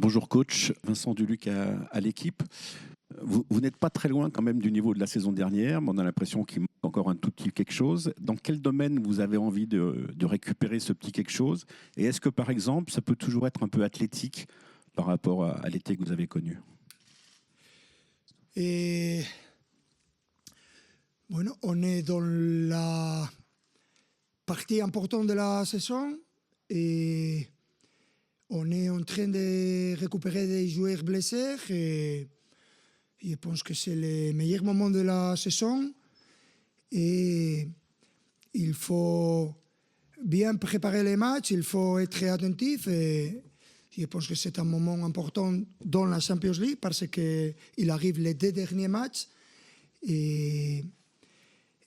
Bonjour coach, Vincent Duluc à l'équipe. Vous n'êtes pas très loin quand même du niveau de la saison dernière, mais on a l'impression qu'il manque encore un tout petit quelque chose. Dans quel domaine vous avez envie de récupérer ce petit quelque chose? Et est-ce que par exemple, ça peut toujours être un peu athlétique par rapport à l'été que vous avez connu? Et bueno, on est dans la partie importante de la saison et on est en train de récupérer des joueurs blessés et je pense que c'est le meilleur moment de la saison et il faut bien préparer les matchs, il faut être attentif et je pense que c'est un moment important dans la Champions League parce qu'il arrive les 2 derniers matchs et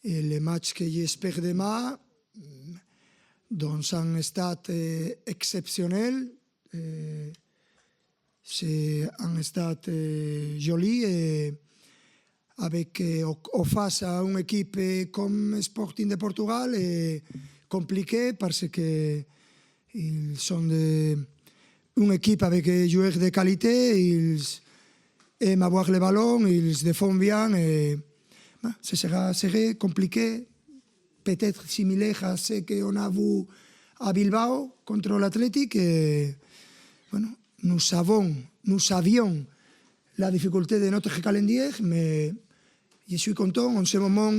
les matchs que j'espère demain dans un stade exceptionnel. C'est un stade joli et avec en face à une équipe comme Sporting de Portugal est compliqué parce qu'ils sont une équipe avec des joueurs de qualité, ils aiment avoir le ballon, ils défendent bien et ce serait compliqué, peut-être similaire à ce qu'on a vu à Bilbao contre l'Athletic. Bueno, nous savions la difficulté de notre calendrier, mais je suis content. En ce moment,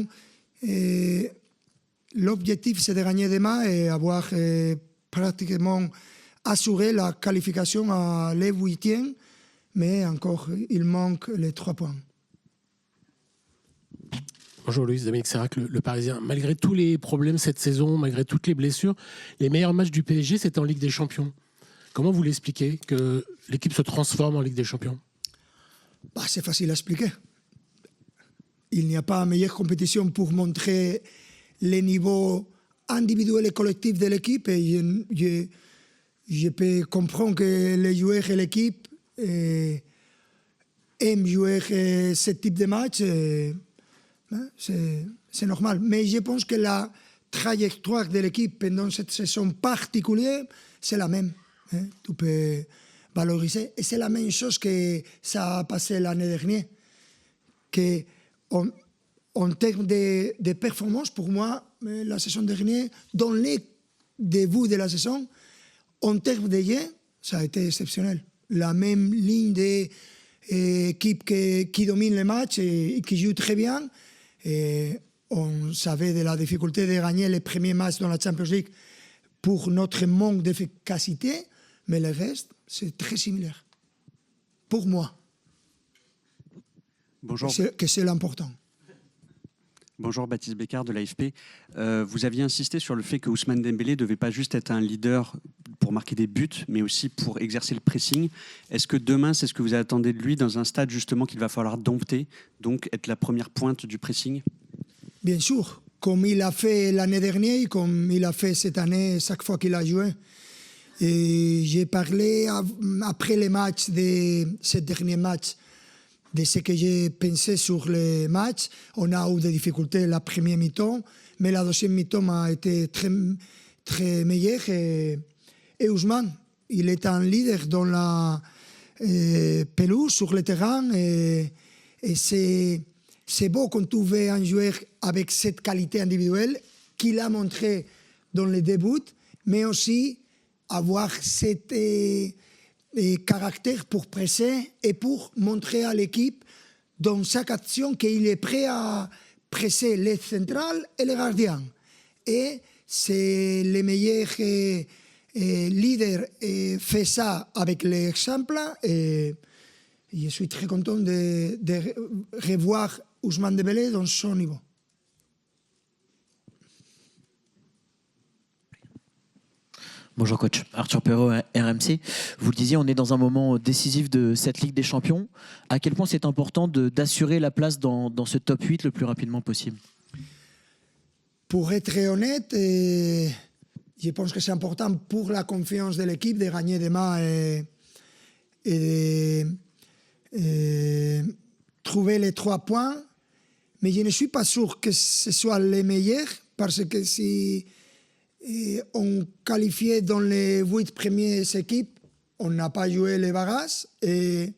l'objectif, c'est de gagner demain et avoir pratiquement assuré la qualification à les 8e, mais encore, il manque les 3 points. Bonjour Louis, Dominique Serrac, le Parisien. Malgré tous les problèmes cette saison, malgré toutes les blessures, les meilleurs matchs du PSG, c'était en Ligue des Champions. Comment vous l'expliquez que l'équipe se transforme en Ligue des Champions? C'est facile à expliquer. Il n'y a pas meilleure compétition pour montrer les niveaux individuels et collectifs de l'équipe. Et je peux comprendre que les joueurs et l'équipe aiment jouer ce type de match. C'est normal. Mais je pense que la trajectoire de l'équipe pendant cette saison particulière, c'est la même. Tu peux valoriser. Et c'est la même chose que ça a passé l'année dernière. Que en termes de performance, pour moi, la saison dernière, dans les débuts de la saison, en termes de jeu, ça a été exceptionnel. La même ligne d'équipe qui domine les matchs et qui joue très bien. Et on savait de la difficulté de gagner les premiers matchs dans la Champions League pour notre manque d'efficacité, mais le reste, c'est très similaire. Pour moi. Bonjour. Que c'est l'important. Bonjour, Baptiste Bécard de l'AFP. Vous aviez insisté sur le fait que Ousmane Dembélé ne devait pas juste être un leader pour marquer des buts, mais aussi pour exercer le pressing. Est-ce que demain, c'est ce que vous attendez de lui dans un stade justement qu'il va falloir dompter, donc être la première pointe du pressing? Bien sûr, comme il a fait l'année dernière, comme il a fait cette année chaque fois qu'il a joué. Et j'ai parlé après les matchs de ce dernier match de ce que j'ai pensé sur les matchs. On a eu des difficultés la première mi-temps, mais la deuxième mi-temps a été très, très meilleure. Et Ousmane, il est un leader dans la pelouse, sur le terrain. Et c'est beau quand tu veux un joueur avec cette qualité individuelle qu'il a montré dans les débuts, mais aussi avoir cet caractère pour presser et pour montrer à l'équipe dans chaque action qu'il est prêt à presser les centrales et les gardiens. Et c'est le meilleur leader fait ça avec l'exemple. Et je suis très content de revoir Ousmane Dembélé dans son niveau. Bonjour coach, Arthur Perrault, RMC. Vous le disiez, on est dans un moment décisif de cette Ligue des Champions. À quel point c'est important d'assurer la place dans ce top 8 le plus rapidement possible? Pour être honnête, je pense que c'est important pour la confiance de l'équipe de gagner demain et de trouver les 3 points. Mais je ne suis pas sûr que ce soit les meilleurs parce que si on qualifiait dans les 8 premières équipes, on n'a pas joué les barrages et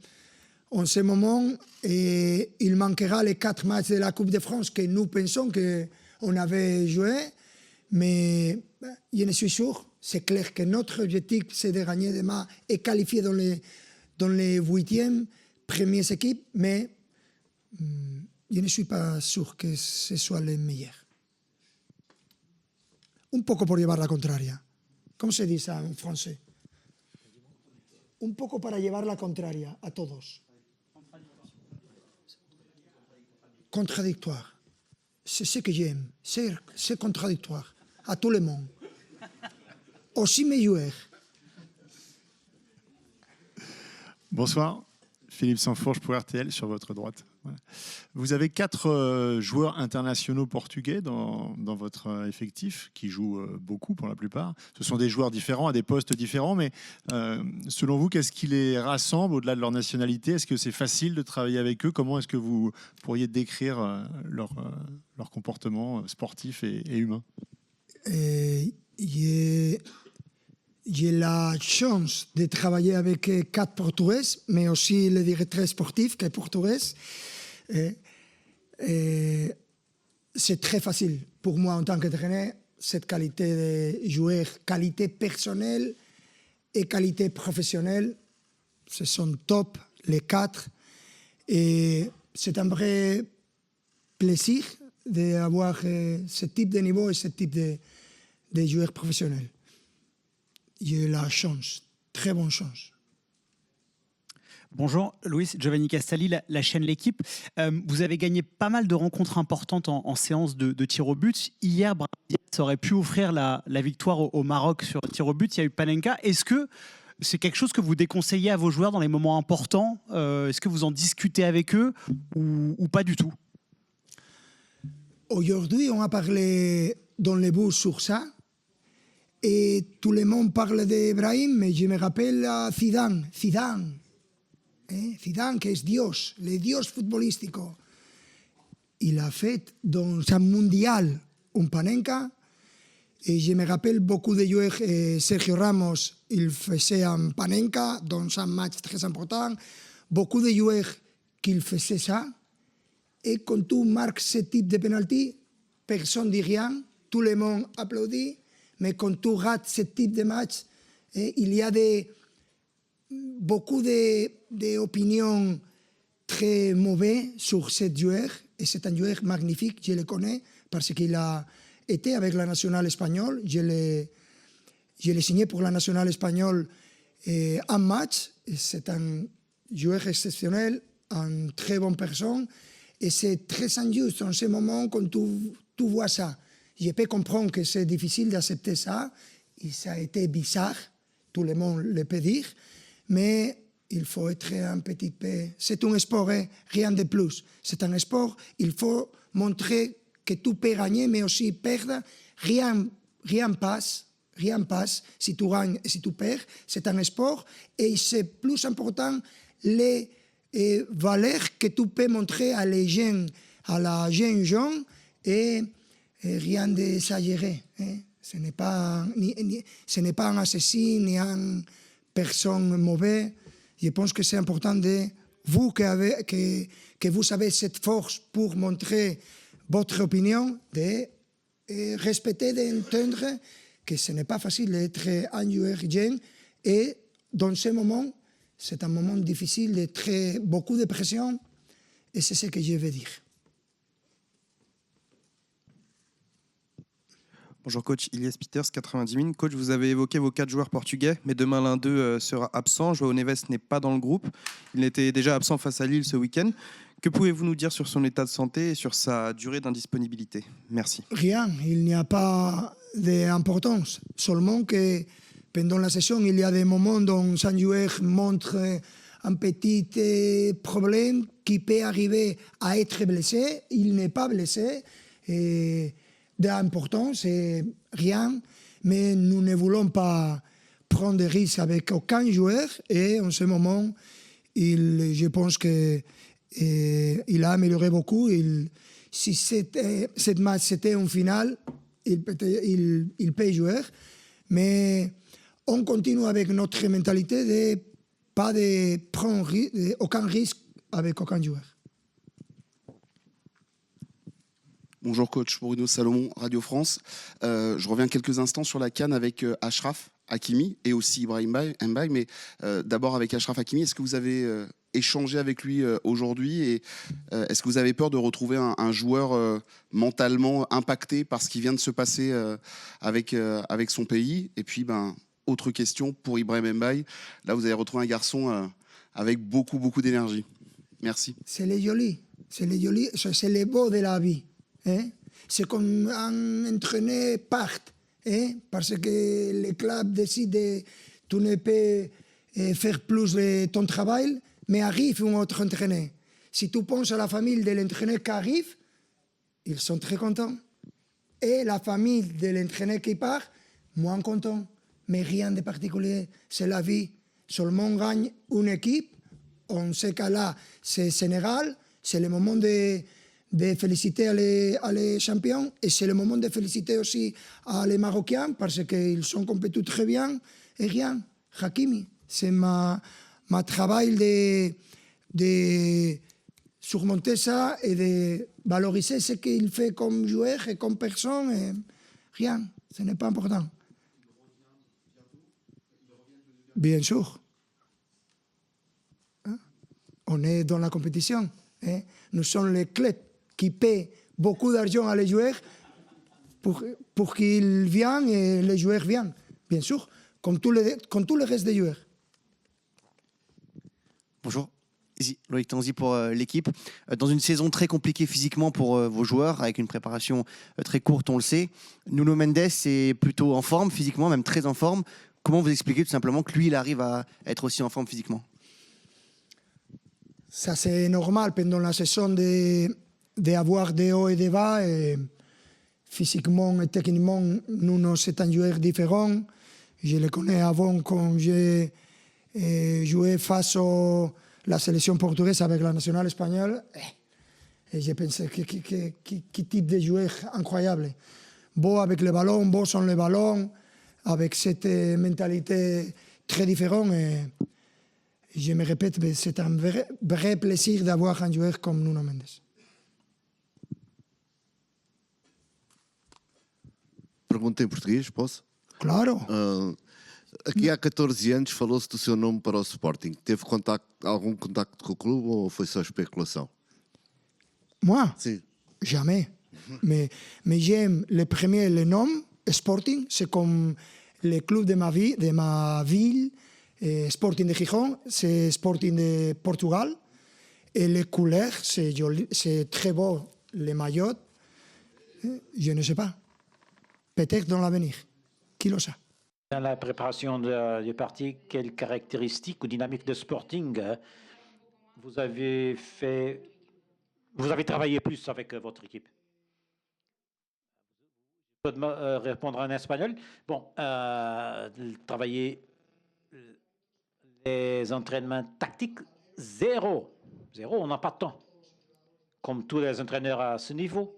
en ce moment, il manquera les 4 matchs de la Coupe de France que nous pensons qu'on avait joué. Mais je ne suis sûr. C'est clair que notre objectif, c'est de gagner demain et qualifier dans les 8e premières équipes. Mais je ne suis pas sûr que ce soit le meilleur. Un poco por llevar la contraria. ¿Cómo se dice en français? Un poco para llevar la contraria a todos. Contradictoire. C'est ce que j'aime. C'est contradictoire. À tout le monde. Aussi mes joueurs. Bonsoir, Philippe Sansfourche pour RTL sur votre droite. Voilà. Vous avez 4 joueurs internationaux portugais dans votre effectif qui jouent beaucoup pour la plupart. Ce sont des joueurs différents à des postes différents, mais selon vous, qu'est-ce qui les rassemble au-delà de leur nationalité? Est-ce que c'est facile de travailler avec eux? Comment est-ce que vous pourriez décrire leur comportement sportif et humain? J'ai la chance de travailler avec 4 Portugais, mais aussi le directeur sportif qui est portugais. C'est très facile pour moi en tant qu'entraîneur, cette qualité de joueur, qualité personnelle et qualité professionnelle. Ce sont top, les 4. Et c'est un vrai plaisir d'avoir ce type de niveau et ce type de joueurs professionnels. J'ai la chance, très bonne chance. Bonjour, Luis, Giovanni Castelli, la chaîne L'Équipe. Vous avez gagné pas mal de rencontres importantes en séance de tir au but. Hier, Brahim Diaz aurait pu offrir la victoire au Maroc sur tir au but. Il y a eu Panenka. Est-ce que c'est quelque chose que vous déconseillez à vos joueurs dans les moments importants? Est-ce que vous en discutez avec eux ou pas du tout? Aujourd'hui, on a parlé dans les bus sur ça. Et tout le monde parle d'Ibrahim, mais je me rappelle à Zidane. Zidane, qui est Dios, le Dios footballistico. Il a fait dans un mondial un Panenka. Et je me rappelle beaucoup de joueurs. Sergio Ramos, il faisait un Panenka dans un match très important. Beaucoup de joueurs qui faisaient ça. Et quand tu marques ce type de penalty, personne ne dit rien. Tout le monde applaudit. Mais quand tu rates ce type de match, il y a beaucoup d'opinions très mauvaises sur ce joueur. Et c'est un joueur magnifique, je le connais, parce qu'il a été avec la nationale espagnole. Je l'ai signé pour la nationale espagnole un match. C'est un joueur exceptionnel, une très bonne personne. Et c'est très injuste en ce moment quand tu vois ça. Je peux comprendre que c'est difficile d'accepter ça, et ça a été bizarre, tout le monde le peut dire, mais il faut être un petit peu... C'est un sport, rien de plus. C'est un sport, il faut montrer que tu peux gagner, mais aussi perdre. Rien passe si tu gagnes et si tu perds. C'est un sport, et c'est plus important les valeurs que tu peux montrer à les jeunes, à la jeune gens, et rien d'exagéré. Ce n'est pas un assassin ni une personne mauvaise. Je pense que c'est important de vous que vous avez cette force pour montrer votre opinion, de respecter, d'entendre que ce n'est pas facile d'être un joueur jeune. Et dans ce moment, c'est un moment difficile, de beaucoup de pression, et c'est ce que je veux dire. Bonjour coach, Ilias Peters, 90 000. Coach, vous avez évoqué vos 4 joueurs portugais, mais demain l'un d'eux sera absent. João Neves n'est pas dans le groupe. Il était déjà absent face à Lille ce week-end. Que pouvez-vous nous dire sur son état de santé et sur sa durée d'indisponibilité? Merci. Rien, il n'y a pas d'importance. Seulement que pendant la saison, il y a des moments dont un joueur montre un petit problème qui peut arriver à être blessé. Il n'est pas blessé. D'importance, c'est rien, mais nous ne voulons pas prendre de risques avec aucun joueur, et en ce moment, je pense qu'il a amélioré beaucoup. Si cette match c'était en finale, il peut jouer, mais on continue avec notre mentalité de pas de prendre aucun risque avec aucun joueur. Bonjour coach, Bruno Salomon, Radio France. Je reviens quelques instants sur la CAN avec Achraf Hakimi et aussi Ibrahim Mbaye, mais d'abord avec Achraf Hakimi, est-ce que vous avez échangé avec lui aujourd'hui et est-ce que vous avez peur de retrouver un joueur mentalement impacté par ce qui vient de se passer avec son pays? Et puis, autre question pour Ibrahim Mbaye, là vous avez retrouvé un garçon avec beaucoup d'énergie. Merci. C'est les jolis, c'est les beaux de la vie. Hein? C'est comme un entraîneur part, hein? Parce que le club décide tu ne peux faire plus de ton travail, mais arrive un autre entraîneur. Si tu penses à la famille de l'entraîneur qui arrive, ils sont très contents. Et la famille de l'entraîneur qui part, moins content. Mais rien de particulier, c'est la vie. Seulement on gagne une équipe, on sait que là, c'est Sénégal, c'est le moment de féliciter les champions et c'est le moment de féliciter aussi les Marocains parce qu'ils sont compétis très bien. Et rien, Hakimi, c'est ma travail de surmonter ça et de valoriser ce qu'il fait comme joueur et comme personne. Et rien, ce n'est pas important. Bien sûr. Hein? On est dans la compétition. Hein? Nous sommes les clubs qui paient beaucoup d'argent à les joueurs pour qu'ils viennent et les joueurs viennent, bien sûr, comme tout le reste des joueurs. Bonjour, ici Loïc Tanzi pour l'équipe. Dans une saison très compliquée physiquement pour vos joueurs, avec une préparation très courte, on le sait, Nuno Mendes est plutôt en forme physiquement, même très en forme. Comment vous expliquez tout simplement que lui, il arrive à être aussi en forme physiquement? Ça, c'est normal pendant la saison d'avoir des hauts et des bas. Et physiquement et techniquement, Nuno, c'est un joueur différent. Je le connais avant quand j'ai joué face à la sélection portugaise avec la nationale espagnole. Et j'ai pensé, quel type de joueur incroyable. Beau avec le ballon, beau sans le ballon, avec cette mentalité très différente. Et je me répète, c'est un vrai plaisir d'avoir un joueur comme Nuno Mendes. Pergunta em português, posso? Claro. Aqui há 14 anos falou-se do seu nome para o Sporting. Teve algum contacto com o clube ou foi só especulação? Moi? Sim. Jamais. Mais j'aime le premier, le nom, Sporting, c'est comme le club de ma ville, Sporting de Gijón, c'est Sporting de Portugal. Et les couleurs, c'est très beau, les maillots. Je ne sais pas. Peut-être dans l'avenir. Qui le sait? Dans la préparation du parti, quelles caractéristiques ou dynamiques de Sporting vous avez travaillé plus avec votre équipe? Je peux répondre en espagnol. Bon, travailler les entraînements tactiques, zéro. On n'a pas de temps. Comme tous les entraîneurs à ce niveau.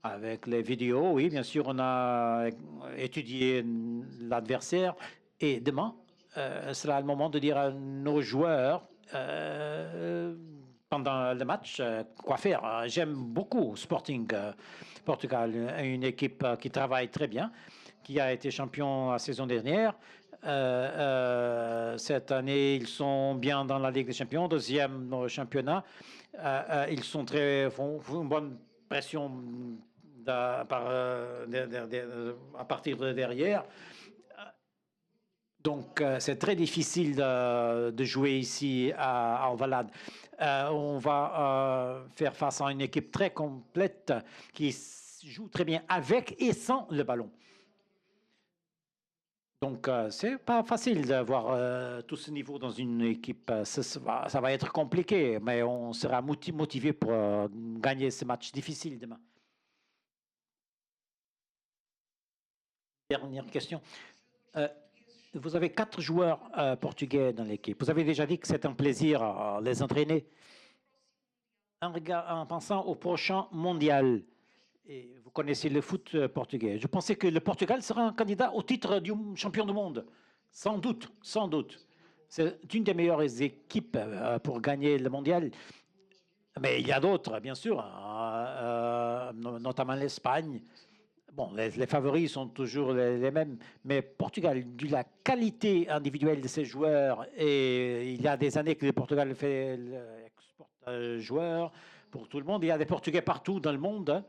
Avec les vidéos, oui, bien sûr, on a étudié l'adversaire. Et demain, sera le moment de dire à nos joueurs, pendant le match, quoi faire. J'aime beaucoup Sporting Portugal, une équipe qui travaille très bien, qui a été champion la saison dernière. Cette année, ils sont bien dans la Ligue des Champions, deuxième au championnat. Ils font une bonne pression à partir de derrière. Donc, c'est très difficile de jouer ici à Valade. On va faire face à une équipe très complète qui joue très bien avec et sans le ballon. Donc, c'est pas facile d'avoir tout ce niveau dans une équipe. Ça va être compliqué, mais on sera motivé pour gagner ce match difficile demain. Dernière question. Vous avez 4 joueurs portugais dans l'équipe. Vous avez déjà dit que c'est un plaisir à les entraîner. En pensant au prochain mondial, et vous connaissez le foot portugais, je pensais que le Portugal sera un candidat au titre du champion du monde. Sans doute, sans doute. C'est une des meilleures équipes pour gagner le mondial. Mais il y a d'autres, bien sûr, notamment l'Espagne. Bon, les favoris sont toujours les mêmes, mais Portugal, de la qualité individuelle de ses joueurs, et il y a des années que le Portugal exporte joueurs pour tout le monde. Il y a des Portugais partout dans le monde, hein,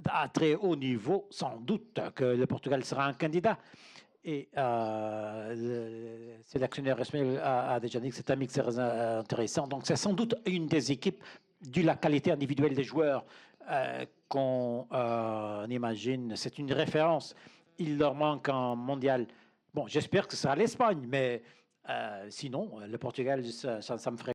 à très haut niveau, sans doute que le Portugal sera un candidat. Et le sélectionneur espagnol a déjà dit que c'est un mix très intéressant. Donc c'est sans doute une des équipes, de la qualité individuelle des joueurs, qu'on imagine. C'est une référence. Il leur manque un mondial. Bon, j'espère que ce sera l'Espagne, mais sinon, le Portugal, ça me ferait